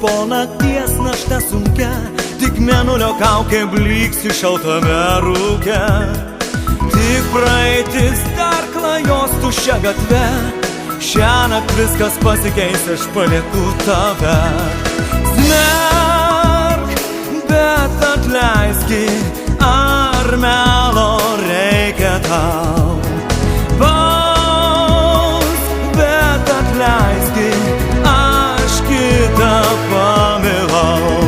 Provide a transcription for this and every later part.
Po nakties našta sunkia, tik mėnulio kaukė blyksi šaltame rūke. Tik praeitis dar klajos tuščia gatve, šiąnakt viskas pasikeis, aš palieku tave. Smerk, bet atleiski, ar melo reikia tau. Baus, bet atleiski, aš kitą pamilau.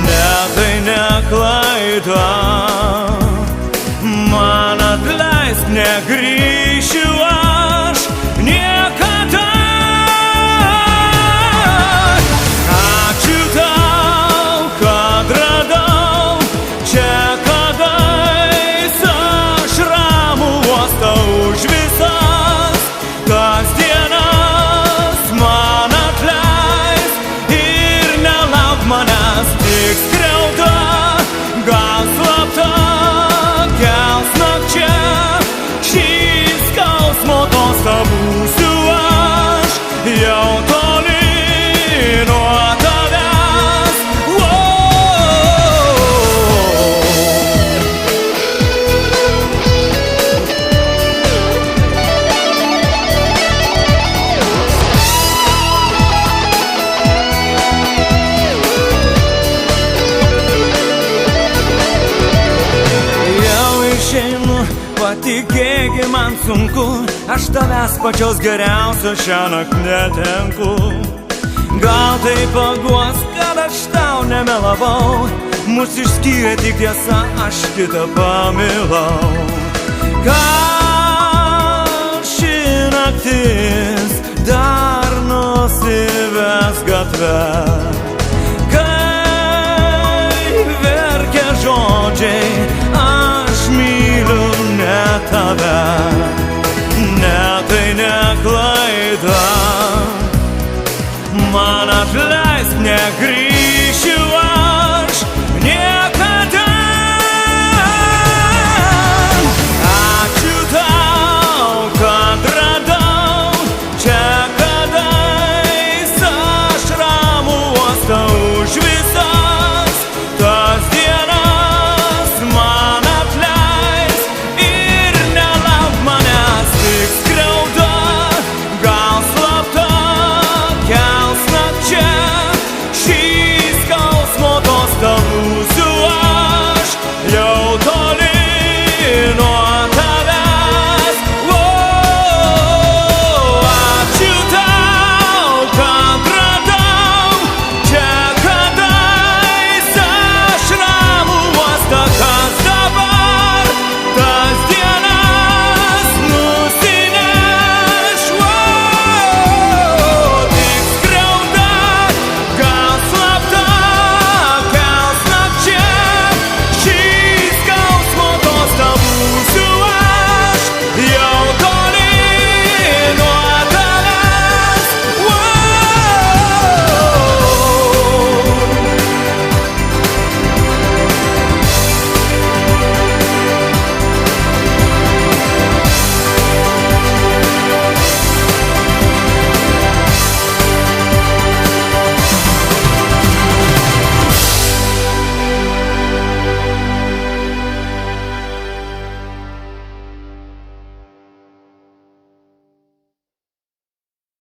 Ne, tai ne klaida, man atleisk, negrįšiu aš niekada. Ačiū tau, kad radau čia kadais, aš ramų uostą už visas kasdienas. Man atleisk ir nelauk manęs, tik skriauda, gal slapta kels nakčia. Šį skausmo tostą būsiu aš, jau toli nuo tavęs. Jau išeinu, patikėki, man sunku, aš tavęs pačios geriausios šiąnakt netenku. Gal tai paguos, kad aš tau nemelavau, mus išskyrė tik tiesa, aš kitą pamilau. Gal ši naktis dar nusives gatve, kai verkia žodžiai, aš myliu ne tave. Ne, tai ne klaida, man atleisk.